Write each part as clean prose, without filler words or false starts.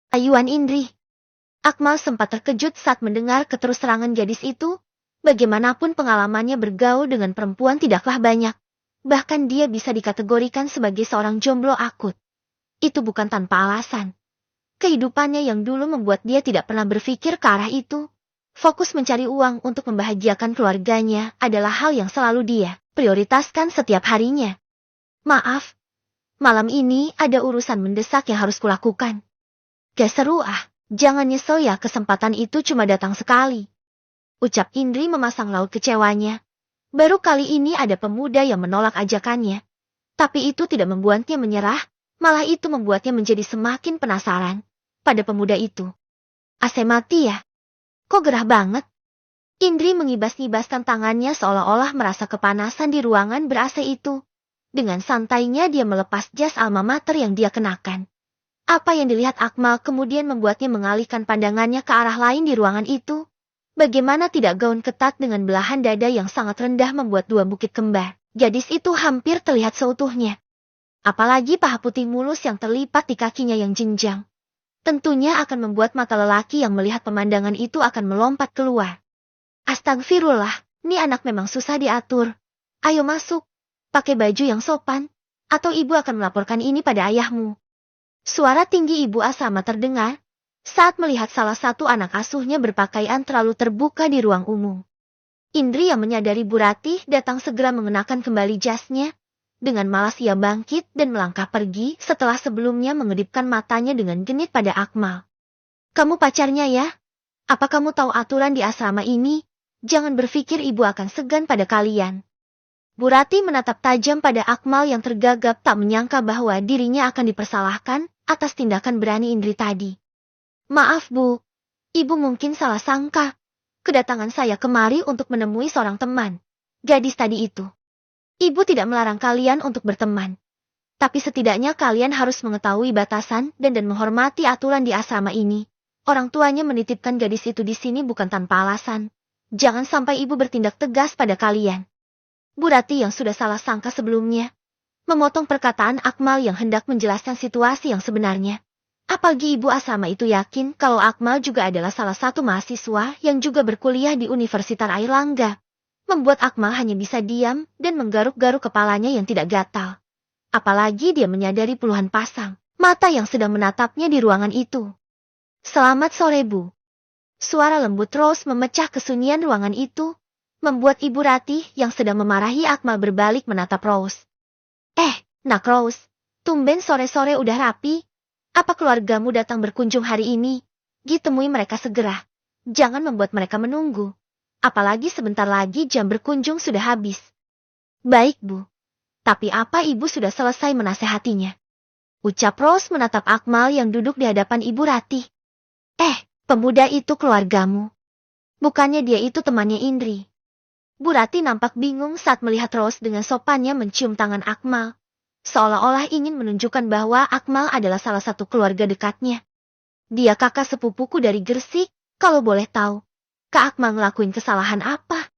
Ayuan Indri. Akmal sempat terkejut saat mendengar keterus-terangan gadis itu. Bagaimanapun pengalamannya bergaul dengan perempuan tidaklah banyak. Bahkan dia bisa dikategorikan sebagai seorang jomblo akut. Itu bukan tanpa alasan. Kehidupannya yang dulu membuat dia tidak pernah berpikir ke arah itu. Fokus mencari uang untuk membahagiakan keluarganya adalah hal yang selalu dia prioritaskan setiap harinya. Maaf, malam ini ada urusan mendesak yang harus kulakukan. Gak seru jangan nyesel ya, kesempatan itu cuma datang sekali. Ucap Indri memasang raut kecewanya. Baru kali ini ada pemuda yang menolak ajakannya. Tapi itu tidak membuatnya menyerah, malah itu membuatnya menjadi semakin penasaran pada pemuda itu. AC mati ya? Kok gerah banget? Indri mengibas-ngibaskan tangannya seolah-olah merasa kepanasan di ruangan ber-AC itu. Dengan santainya dia melepas jas alma mater yang dia kenakan. Apa yang dilihat Akmal kemudian membuatnya mengalihkan pandangannya ke arah lain di ruangan itu. Bagaimana tidak gaun ketat dengan belahan dada yang sangat rendah membuat dua bukit kembar. Gadis itu hampir terlihat seutuhnya. Apalagi paha putih mulus yang terlipat di kakinya yang jenjang. Tentunya akan membuat mata lelaki yang melihat pemandangan itu akan melompat keluar. Astagfirullah, ini anak memang susah diatur. Ayo masuk, pakai baju yang sopan, atau ibu akan melaporkan ini pada ayahmu. Suara tinggi ibu asrama terdengar saat melihat salah satu anak asuhnya berpakaian terlalu terbuka di ruang umum. Indri yang menyadari Bu Ratih datang segera mengenakan kembali jasnya. Dengan malas ia bangkit dan melangkah pergi setelah sebelumnya mengedipkan matanya dengan genit pada Akmal. Kamu pacarnya ya? Apa kamu tahu aturan di asrama ini? Jangan berpikir ibu akan segan pada kalian. Bu Ratih menatap tajam pada Akmal yang tergagap tak menyangka bahwa dirinya akan dipersalahkan atas tindakan berani Indri tadi. Maaf Bu, ibu mungkin salah sangka. Kedatangan saya kemari untuk menemui seorang teman. Gadis tadi itu. Ibu tidak melarang kalian untuk berteman. Tapi setidaknya kalian harus mengetahui batasan dan menghormati aturan di asrama ini. Orang tuanya menitipkan gadis itu di sini bukan tanpa alasan. Jangan sampai ibu bertindak tegas pada kalian. Bu Ratih yang sudah salah sangka sebelumnya, memotong perkataan Akmal yang hendak menjelaskan situasi yang sebenarnya. Apalagi ibu asrama itu yakin kalau Akmal juga adalah salah satu mahasiswa yang juga berkuliah di Universitas Airlangga. Membuat Akmal hanya bisa diam dan menggaruk-garuk kepalanya yang tidak gatal. Apalagi dia menyadari puluhan pasang mata yang sedang menatapnya di ruangan itu. Selamat sore Bu. Suara lembut Rose memecah kesunyian ruangan itu, membuat Ibu Ratih yang sedang memarahi Akmal berbalik menatap Rose. Nak Rose, tumben sore-sore udah rapi. Apa keluargamu datang berkunjung hari ini? Temui mereka segera. Jangan membuat mereka menunggu. Apalagi sebentar lagi jam berkunjung sudah habis. Baik Bu. Tapi apa ibu sudah selesai menasehatinya? Ucap Rose menatap Akmal yang duduk di hadapan Ibu Ratih. Pemuda itu keluargamu. Bukannya dia itu temannya Indri. Bu Ratih nampak bingung saat melihat Rose dengan sopannya mencium tangan Akmal. Seolah-olah ingin menunjukkan bahwa Akmal adalah salah satu keluarga dekatnya. Dia kakak sepupuku dari Gresik, kalau boleh tahu. Kak Akmal ngelakuin kesalahan apa?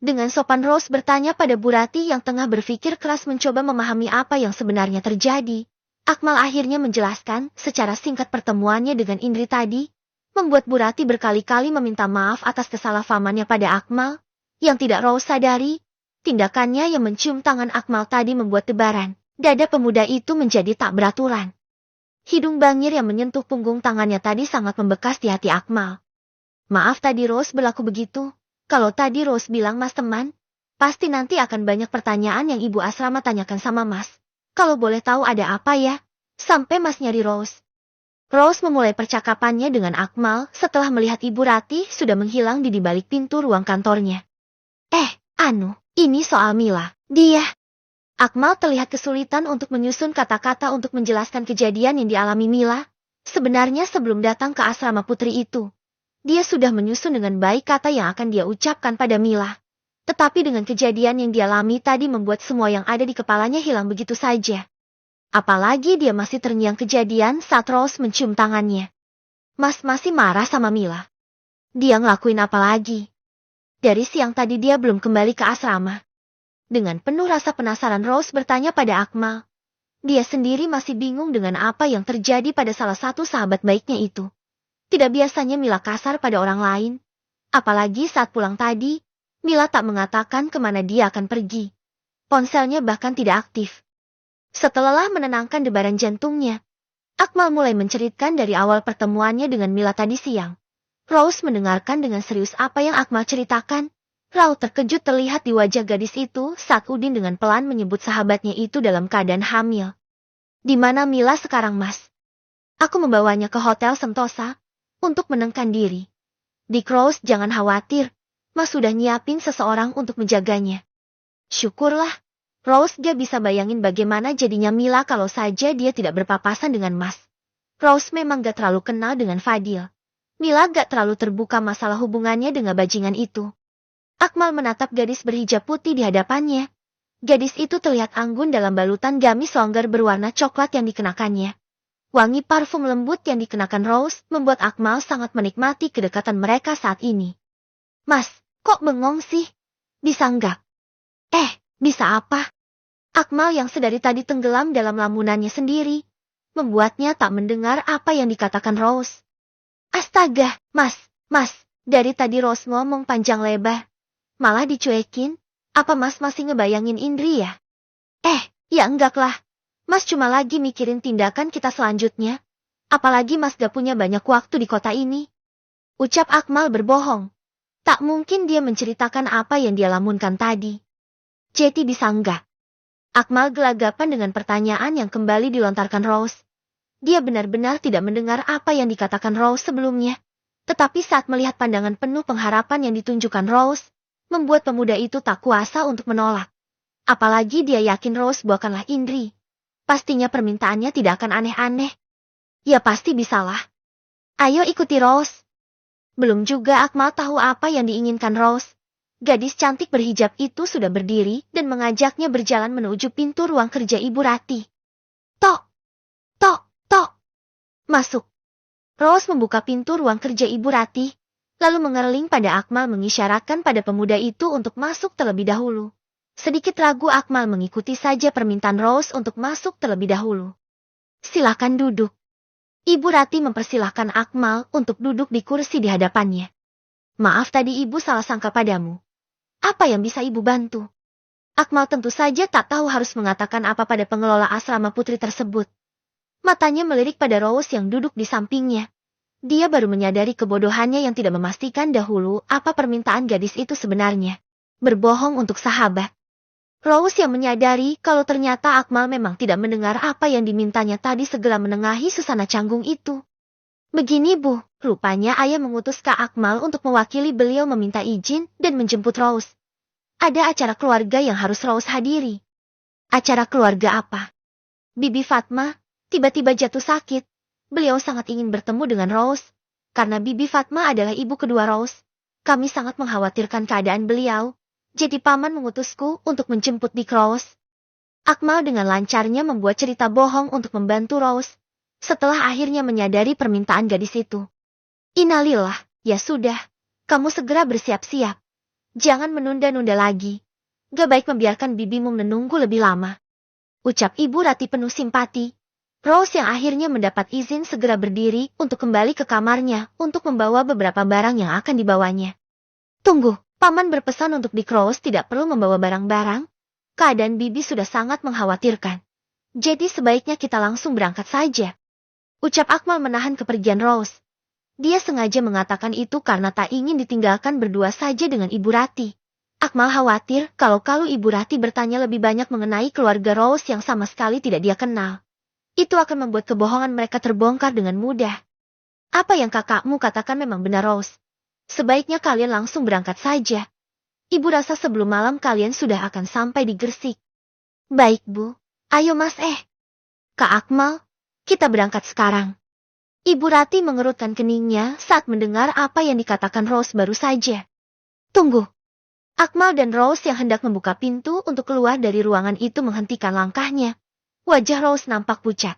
Dengan sopan Rose bertanya pada Bu Ratih yang tengah berpikir keras mencoba memahami apa yang sebenarnya terjadi. Akmal akhirnya menjelaskan secara singkat pertemuannya dengan Indri tadi, membuat Bu Ratih berkali-kali meminta maaf atas kesalahpahamannya pada Akmal. Yang tidak Rose sadari, tindakannya yang mencium tangan Akmal tadi membuat debaran dada pemuda itu menjadi tak beraturan. Hidung bangir yang menyentuh punggung tangannya tadi sangat membekas di hati Akmal. Maaf tadi Rose berlaku begitu. Kalau tadi Rose bilang Mas teman, pasti nanti akan banyak pertanyaan yang ibu asrama tanyakan sama Mas. Kalau boleh tahu ada apa ya? Sampai Mas nyari Rose. Rose memulai percakapannya dengan Akmal setelah melihat Ibu Ratih sudah menghilang di balik pintu ruang kantornya. Ini soal Mila. Dia. Akmal terlihat kesulitan untuk menyusun kata-kata untuk menjelaskan kejadian yang dialami Mila. Sebenarnya sebelum datang ke asrama putri itu, dia sudah menyusun dengan baik kata yang akan dia ucapkan pada Mila. Tetapi dengan kejadian yang dialami tadi membuat semua yang ada di kepalanya hilang begitu saja. Apalagi dia masih terngiang kejadian saat Rose mencium tangannya. Mas masih marah sama Mila. Dia ngelakuin apa lagi? Dari siang tadi dia belum kembali ke asrama. Dengan penuh rasa penasaran Rose bertanya pada Akmal. Dia sendiri masih bingung dengan apa yang terjadi pada salah satu sahabat baiknya itu. Tidak biasanya Mila kasar pada orang lain. Apalagi saat pulang tadi, Mila tak mengatakan kemana dia akan pergi. Ponselnya bahkan tidak aktif. Setelah menenangkan debaran jantungnya, Akmal mulai menceritakan dari awal pertemuannya dengan Mila tadi siang. Rose mendengarkan dengan serius apa yang Akmal ceritakan. Raut terkejut terlihat di wajah gadis itu saat Udin dengan pelan menyebut sahabatnya itu dalam keadaan hamil. Di mana Mila sekarang, Mas? Aku membawanya ke Hotel Sentosa untuk menenangkan diri. Dick, Rose, jangan khawatir. Mas sudah nyiapin seseorang untuk menjaganya. Syukurlah. Rose gak bisa bayangin bagaimana jadinya Mila kalau saja dia tidak berpapasan dengan Mas. Rose memang gak terlalu kenal dengan Fadil. Mila gak terlalu terbuka masalah hubungannya dengan bajingan itu. Akmal menatap gadis berhijab putih di hadapannya. Gadis itu terlihat anggun dalam balutan gamis longgar berwarna coklat yang dikenakannya. Wangi parfum lembut yang dikenakan Rose membuat Akmal sangat menikmati kedekatan mereka saat ini. Mas, kok bengong sih? Bisa enggak? Bisa apa? Akmal yang sedari tadi tenggelam dalam lamunannya sendiri, membuatnya tak mendengar apa yang dikatakan Rose. Astaga, Mas, dari tadi Rose ngomong panjang lebar. Malah dicuekin, apa Mas masih ngebayangin Indri ya? Ya enggaklah. Mas cuma lagi mikirin tindakan kita selanjutnya. Apalagi Mas gak punya banyak waktu di kota ini. Ucap Akmal berbohong. Tak mungkin dia menceritakan apa yang dia lamunkan tadi. Jadi bisa enggak? Akmal gelagapan dengan pertanyaan yang kembali dilontarkan Rose. Dia benar-benar tidak mendengar apa yang dikatakan Rose sebelumnya. Tetapi saat melihat pandangan penuh pengharapan yang ditunjukkan Rose, membuat pemuda itu tak kuasa untuk menolak. Apalagi dia yakin Rose bukanlah Indri. Pastinya permintaannya tidak akan aneh-aneh. Ya pasti bisalah. Ayo ikuti Rose. Belum juga Akmal tahu apa yang diinginkan Rose. Gadis cantik berhijab itu sudah berdiri dan mengajaknya berjalan menuju pintu ruang kerja Ibu Rati. Tok! Masuk. Rose membuka pintu ruang kerja Ibu Rati, lalu mengerling pada Akmal mengisyaratkan pada pemuda itu untuk masuk terlebih dahulu. Sedikit ragu Akmal mengikuti saja permintaan Rose untuk masuk terlebih dahulu. Silakan duduk. Ibu Rati mempersilahkan Akmal untuk duduk di kursi di hadapannya. Maaf tadi ibu salah sangka padamu. Apa yang bisa ibu bantu? Akmal tentu saja tak tahu harus mengatakan apa pada pengelola asrama putri tersebut. Matanya melirik pada Rose yang duduk di sampingnya. Dia baru menyadari kebodohannya yang tidak memastikan dahulu apa permintaan gadis itu sebenarnya. Berbohong untuk sahabat. Rose yang menyadari kalau ternyata Akmal memang tidak mendengar apa yang dimintanya tadi segera menengahi susana canggung itu. Begini Bu, rupanya ayah mengutus Kak Akmal untuk mewakili beliau meminta izin dan menjemput Rose. Ada acara keluarga yang harus Rose hadiri. Acara keluarga apa? Bibi Fatma tiba-tiba jatuh sakit. Beliau sangat ingin bertemu dengan Rose. Karena Bibi Fatma adalah ibu kedua Rose. Kami sangat mengkhawatirkan keadaan beliau. Jadi paman mengutusku untuk menjemput Dick, Rose. Akmal dengan lancarnya membuat cerita bohong untuk membantu Rose. Setelah akhirnya menyadari permintaan gadis itu. Innalillah, ya sudah. Kamu segera bersiap-siap. Jangan menunda-nunda lagi. Gak baik membiarkan bibimu menunggu lebih lama. Ucap Ibu Rati penuh simpati. Rose yang akhirnya mendapat izin segera berdiri untuk kembali ke kamarnya untuk membawa beberapa barang yang akan dibawanya. Tunggu, paman berpesan untuk Dick, Rose tidak perlu membawa barang-barang. Keadaan bibi sudah sangat mengkhawatirkan. Jadi sebaiknya kita langsung berangkat saja. Ucap Akmal menahan kepergian Rose. Dia sengaja mengatakan itu karena tak ingin ditinggalkan berdua saja dengan Ibu Rati. Akmal khawatir kalau Ibu Rati bertanya lebih banyak mengenai keluarga Rose yang sama sekali tidak dia kenal. Itu akan membuat kebohongan mereka terbongkar dengan mudah. Apa yang kakakmu katakan memang benar, Rose. Sebaiknya kalian langsung berangkat saja. Ibu rasa sebelum malam kalian sudah akan sampai di Gresik. Baik, Bu. Ayo Mas Kak Akmal, kita berangkat sekarang. Ibu Rati mengerutkan keningnya saat mendengar apa yang dikatakan Rose baru saja. Tunggu. Akmal dan Rose yang hendak membuka pintu untuk keluar dari ruangan itu menghentikan langkahnya. Wajah Rose nampak pucat.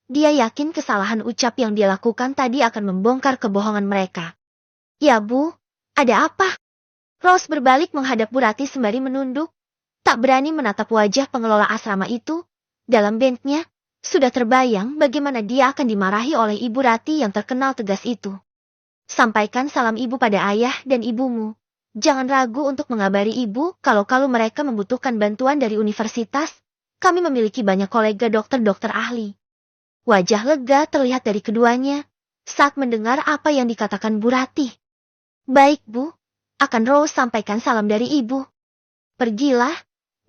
Dia yakin kesalahan ucap yang dia lakukan tadi akan membongkar kebohongan mereka. Ya Bu, ada apa? Rose berbalik menghadap Bu Rati sembari menunduk. Tak berani menatap wajah pengelola asrama itu. Dalam benaknya, Sudah terbayang bagaimana dia akan dimarahi oleh Ibu Rati yang terkenal tegas itu. Sampaikan salam ibu pada ayah dan ibumu. Jangan ragu untuk mengabari ibu kalau mereka membutuhkan bantuan dari universitas. Kami memiliki banyak kolega dokter-dokter ahli. Wajah lega terlihat dari keduanya saat mendengar apa yang dikatakan Bu Rati. Baik Bu, akan Rose sampaikan salam dari ibu. Pergilah,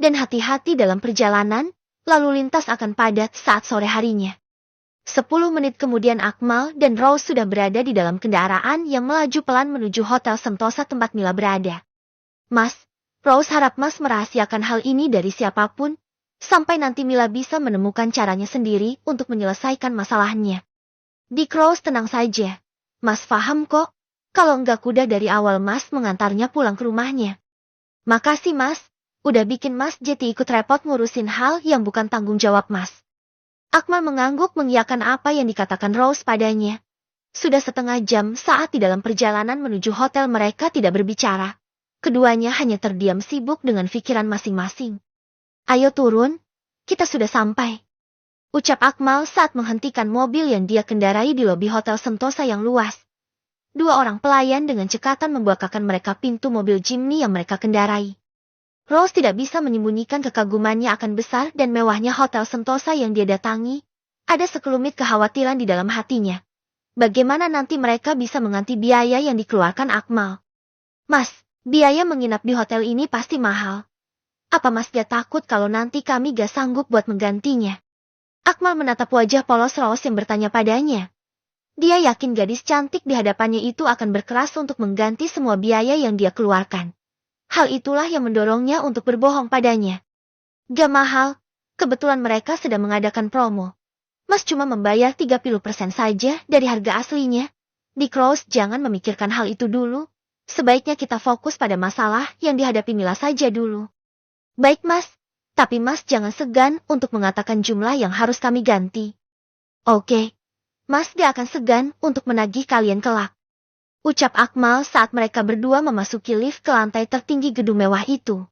dan hati-hati dalam perjalanan, lalu lintas akan padat saat sore harinya. 10 menit kemudian Akmal dan Rose sudah berada di dalam kendaraan yang melaju pelan menuju Hotel Sentosa tempat Mila berada. Mas, Rose harap Mas merahasiakan hal ini dari siapapun, sampai nanti Mila bisa menemukan caranya sendiri untuk menyelesaikan masalahnya. Dick, Rose tenang saja. Mas paham kok, kalau enggak kuda dari awal Mas mengantarnya pulang ke rumahnya. Makasih Mas, udah bikin Mas jadi ikut repot ngurusin hal yang bukan tanggung jawab Mas. Akmal mengangguk mengiyakan apa yang dikatakan Rose padanya. Sudah setengah jam saat di dalam perjalanan menuju hotel mereka tidak berbicara. Keduanya hanya terdiam sibuk dengan pikiran masing-masing. Ayo turun, kita sudah sampai. Ucap Akmal saat menghentikan mobil yang dia kendarai di lobi Hotel Sentosa yang luas. 2 orang pelayan dengan cekatan membukakan mereka pintu mobil Jimny yang mereka kendarai. Rose tidak bisa menyembunyikan kekagumannya akan besar dan mewahnya Hotel Sentosa yang dia datangi. Ada sekelumit kekhawatiran di dalam hatinya. Bagaimana nanti mereka bisa mengganti biaya yang dikeluarkan Akmal? Mas, biaya menginap di hotel ini pasti mahal. Apa Mas gak takut kalau nanti kami gak sanggup buat menggantinya? Akmal menatap wajah polos Rose yang bertanya padanya. Dia yakin gadis cantik di hadapannya itu akan berkeras untuk mengganti semua biaya yang dia keluarkan. Hal itulah yang mendorongnya untuk berbohong padanya. Gak mahal, kebetulan mereka sedang mengadakan promo. Mas cuma membayar 30% saja dari harga aslinya. Dick, Rose jangan memikirkan hal itu dulu. Sebaiknya kita fokus pada masalah yang dihadapi Mila saja dulu. Baik Mas, tapi Mas jangan segan untuk mengatakan jumlah yang harus kami ganti. Oke. Mas gak akan segan untuk menagih kalian kelak. Ucap Akmal saat mereka berdua memasuki lift ke lantai tertinggi gedung mewah itu.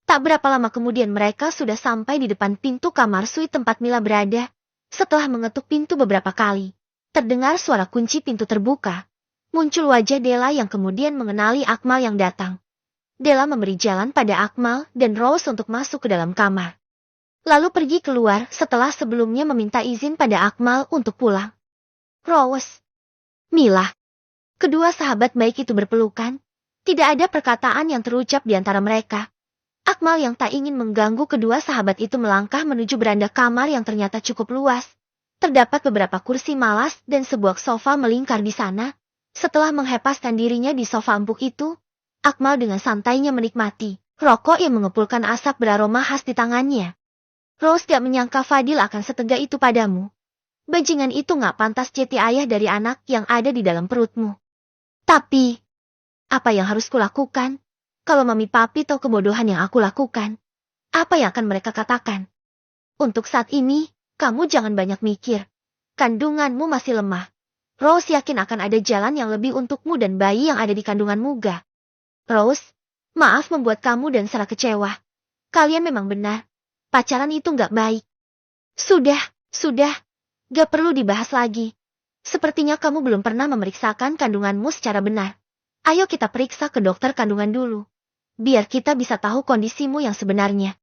Tak berapa lama kemudian mereka sudah sampai di depan pintu kamar suite tempat Mila berada. Setelah mengetuk pintu beberapa kali, terdengar suara kunci pintu terbuka. Muncul wajah Della yang kemudian mengenali Akmal yang datang. Della memberi jalan pada Akmal dan Rose untuk masuk ke dalam kamar. Lalu pergi keluar setelah sebelumnya meminta izin pada Akmal untuk pulang. Rose, Mila. Kedua sahabat baik itu berpelukan. Tidak ada perkataan yang terucap di antara mereka. Akmal yang tak ingin mengganggu kedua sahabat itu melangkah menuju beranda kamar yang ternyata cukup luas. Terdapat beberapa kursi malas dan sebuah sofa melingkar di sana. Setelah menghempaskan dirinya di sofa empuk itu, Akmal dengan santainya menikmati rokok yang mengepulkan asap beraroma khas di tangannya. Rose gak menyangka Fadil akan setegak itu padamu. Bajingan itu gak pantas jadi ayah dari anak yang ada di dalam perutmu. Tapi, apa yang harus kulakukan? Kalau mami papi tahu kebodohan yang aku lakukan, apa yang akan mereka katakan? Untuk saat ini, kamu jangan banyak mikir. Kandunganmu masih lemah. Rose yakin akan ada jalan yang lebih untukmu dan bayi yang ada di kandunganmu ga. Rose, maaf membuat kamu dan Sarah kecewa. Kalian memang benar. Pacaran itu gak baik. Sudah. Gak perlu dibahas lagi. Sepertinya kamu belum pernah memeriksakan kandunganmu secara benar. Ayo kita periksa ke dokter kandungan dulu. Biar kita bisa tahu kondisimu yang sebenarnya.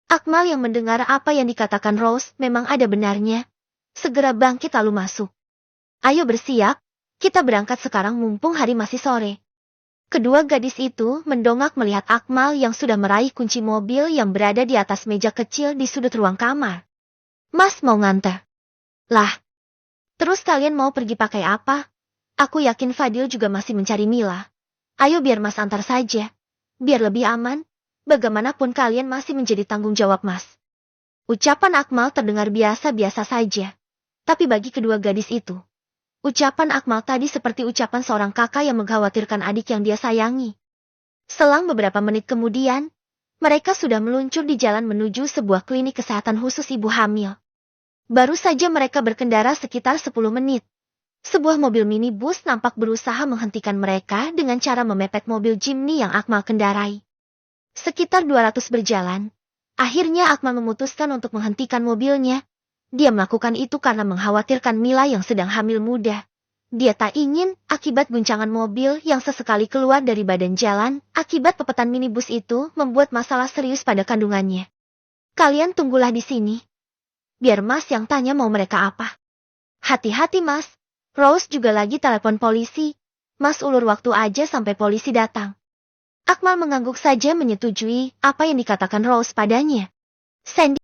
Akmal yang mendengar apa yang dikatakan Rose memang ada benarnya. Segera bangkit lalu masuk. Ayo bersiap, kita berangkat sekarang mumpung hari masih sore. Kedua gadis itu mendongak melihat Akmal yang sudah meraih kunci mobil yang berada di atas meja kecil di sudut ruang kamar. Mas mau nganter? Lah, terus kalian mau pergi pakai apa? Aku yakin Fadil juga masih mencari Mila. Ayo biar Mas antar saja. Biar lebih aman, bagaimanapun kalian masih menjadi tanggung jawab Mas. Ucapan Akmal terdengar biasa-biasa saja. Tapi bagi kedua gadis itu, ucapan Akmal tadi seperti ucapan seorang kakak yang mengkhawatirkan adik yang dia sayangi. Selang beberapa menit kemudian, mereka sudah meluncur di jalan menuju sebuah klinik kesehatan khusus ibu hamil. Baru saja mereka berkendara sekitar 10 menit. Sebuah mobil minibus nampak berusaha menghentikan mereka dengan cara memepet mobil Jimny yang Akmal kendarai. Sekitar 200 berjalan, akhirnya Akmal memutuskan untuk menghentikan mobilnya. Dia melakukan itu karena mengkhawatirkan Mila yang sedang hamil muda. Dia tak ingin, akibat guncangan mobil yang sesekali keluar dari badan jalan, akibat pepetan minibus itu membuat masalah serius pada kandungannya. Kalian tunggulah di sini. Biar Mas yang tanya mau mereka apa. Hati-hati Mas. Rose juga lagi telepon polisi. Mas ulur waktu aja sampai polisi datang. Akmal mengangguk saja menyetujui apa yang dikatakan Rose padanya. Sandy